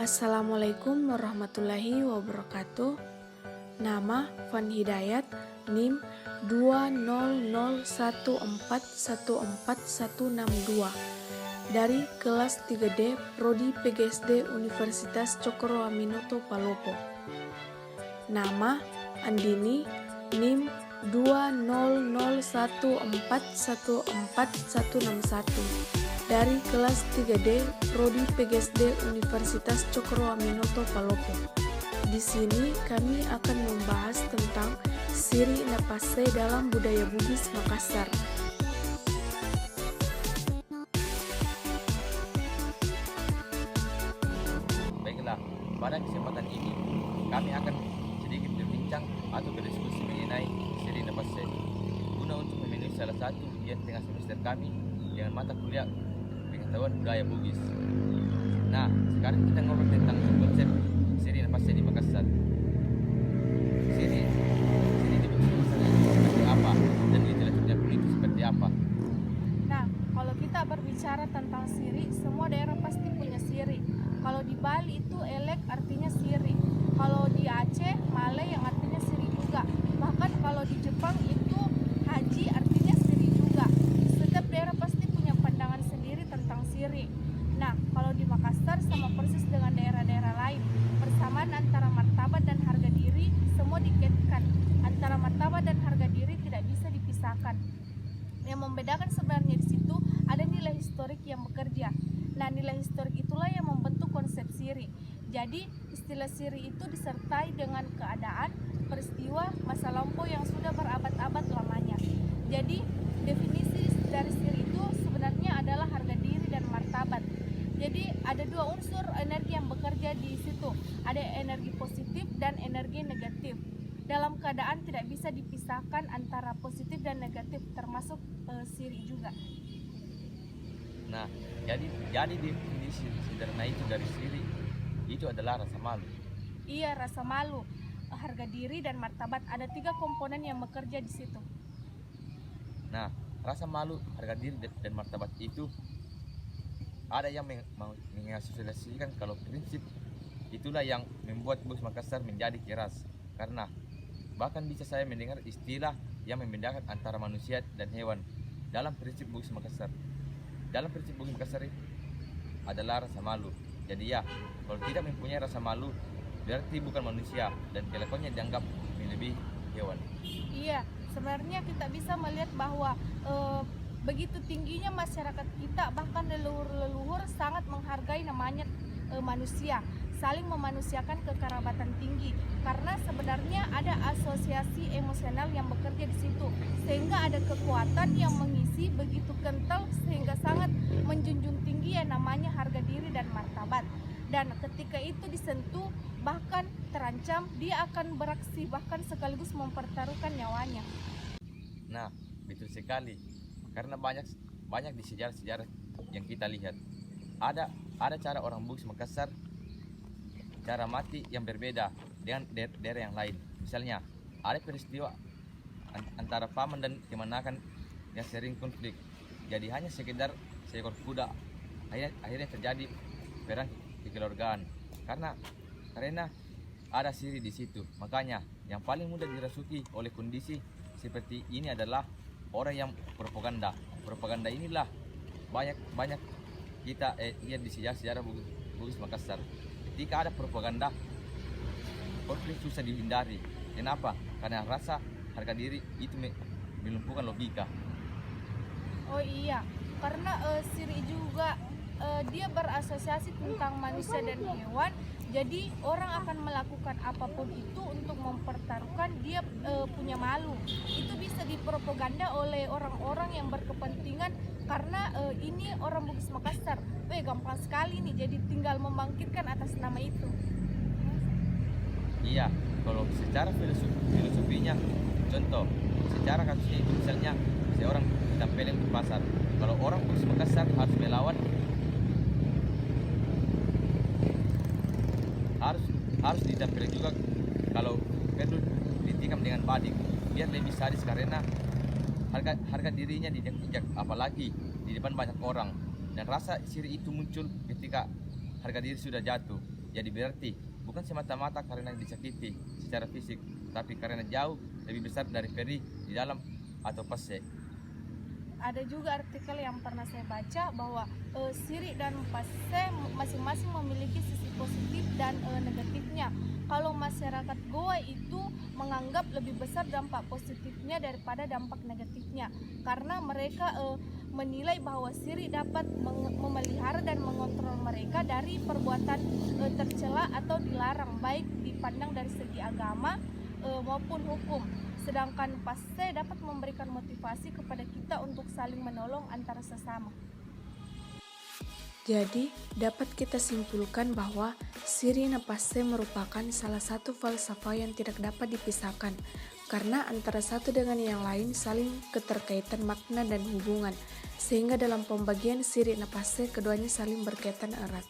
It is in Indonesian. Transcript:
Assalamualaikum warahmatullahi wabarakatuh. Nama Van Hidayat, NIM 20014146162 dari kelas 3D Prodi PGSD Universitas Cokro Aminoto Palopo. Nama Andini, NIM 20014146161 dari kelas 3D Prodi PGSD Universitas Cokro Aminoto Palopo. Di sini kami akan membahas tentang Siri Napase dalam budaya Bugis Makassar. Baiklah, pada kesempatan ini kami akan sedikit berbincang atau berdiskusi mengenai Siri Napase guna untuk memenuhi salah satu ujian tengah semester kami dengan mata kuliah pengetahuan budaya Bugis. Nah, sekarang kita ngobrol tentang konsep Siri Napase di Makassar. Siri di Makassar seperti apa dan literaturnya pun itu seperti apa? Nah, kalau kita berbicara tentang siri, semua daerah pasti punya siri. Kalau di Bali itu elek artinya siri. Kalau di Aceh, Malay yang artinya siri juga. Bahkan kalau di Jepang itu haji artinya siri juga. Setiap daerah pasti punya pandangan sendiri tentang siri. Nah, kalau di Makassar sama persis dengan daerah-daerah lain. Persamaan antara martabat dan harga diri semua dikaitkan. Antara martabat dan harga diri tidak bisa dipisahkan. Yang membedakan sebenarnya di situ ada nilai historik yang bekerja. Nah, nilai historik itulah yang membentuk konsep siri. Jadi, istilah siri itu disertai dengan keadaan, peristiwa, masa lampau yang sudah berabad-abad lamanya. Jadi, definisi dari siri itu sebenarnya adalah harga diri dan martabat. Jadi, ada dua unsur energi yang bekerja di situ. Ada energi positif dan energi negatif. Dalam keadaan tidak bisa dipisahkan antara positif dan negatif, termasuk siri juga. Nah, jadi definisi sederhana itu dari Siri itu adalah rasa malu. Iya, rasa malu, harga diri dan martabat, ada 3 komponen yang bekerja di situ. Nah, rasa malu, harga diri dan martabat itu ada yang mengasosiasikan kalau prinsip itulah yang membuat Bugis Makassar menjadi keras. Karena bahkan bisa saya mendengar istilah yang membedakan antara manusia dan hewan dalam prinsip Bugis Makassar. Dalam prinsip Bugis Makassar adalah rasa malu. Jadi ya, kalau tidak mempunyai rasa malu berarti bukan manusia dan kelakuannya dianggap melebihi hewan. Iya, sebenarnya kita bisa melihat bahwa begitu tingginya masyarakat kita, bahkan leluhur-leluhur sangat menghargai namanya manusia, saling memanusiakan kekerabatan tinggi, karena sebenarnya ada asosiasi emosional yang bekerja di situ, sehingga ada kekuatan yang mengisi begitu kental sehingga sangat menjunjung tinggi yang namanya harga diri dan martabat. Dan ketika itu disentuh, bahkan terancam, dia akan beraksi bahkan sekaligus mempertaruhkan nyawanya. Nah, betul sekali. Karena banyak di sejarah-sejarah yang kita lihat. Ada cara orang Bugis Makassar cara mati yang berbeda dengan daerah yang lain. Misalnya, ada peristiwa antara paman dan kemanakan yang sering konflik. Jadi hanya sekedar seekor kuda. Akhirnya terjadi perang kekeluargaan. Karena ada siri di situ. Makanya yang paling mudah dirasuki oleh kondisi seperti ini adalah orang yang propaganda. Propaganda inilah banyak kita lihat di sejarah Bugis Makassar. Ketika ada propaganda, konflik susah dihindari. Kenapa? Karena rasa harga diri itu melumpuhkan logika. Oh iya, karena siri juga dia berasosiasi tentang manusia dan hewan. Jadi orang akan melakukan apapun itu untuk mempertaruhkan dia punya malu. Itu bisa dipropaganda oleh orang-orang yang berkepentingan karena ini orang Bugis Makassar. Gampang sekali nih, jadi tinggal membangkitkan atas nama itu. Iya, kalau secara filosofinya, contoh, secara kasusnya itu misalnya seorang ditempelin di pasar. Kalau orang Bugis Makassar harus melawan, harus ditempelin juga. Kalau perlu ditikam dengan badik, biar lebih sadis karena harga dirinya diinjak, apalagi di depan banyak orang. Dan rasa siri itu muncul ketika harga diri sudah jatuh. Jadi berarti bukan semata-mata karena disakiti secara fisik, tapi karena jauh lebih besar dari peri di dalam atau passe. Ada juga artikel yang pernah saya baca bahwa siri dan passe masing-masing memiliki sisi positif dan negatifnya. Kalau masyarakat Goa itu menganggap lebih besar dampak positifnya daripada dampak negatifnya, karena mereka menilai bahwa siri dapat memelihara dan mengontrol mereka dari perbuatan tercela atau dilarang, baik dipandang dari segi agama maupun hukum. Sedangkan passe dapat memberikan motivasi kepada kita untuk saling menolong antara sesama. Jadi, dapat kita simpulkan bahwa siri dan passe merupakan salah satu falsafah yang tidak dapat dipisahkan, karena antara satu dengan yang lain saling keterkaitan makna dan hubungan, sehingga dalam pembagian siri dan passe keduanya saling berkaitan erat.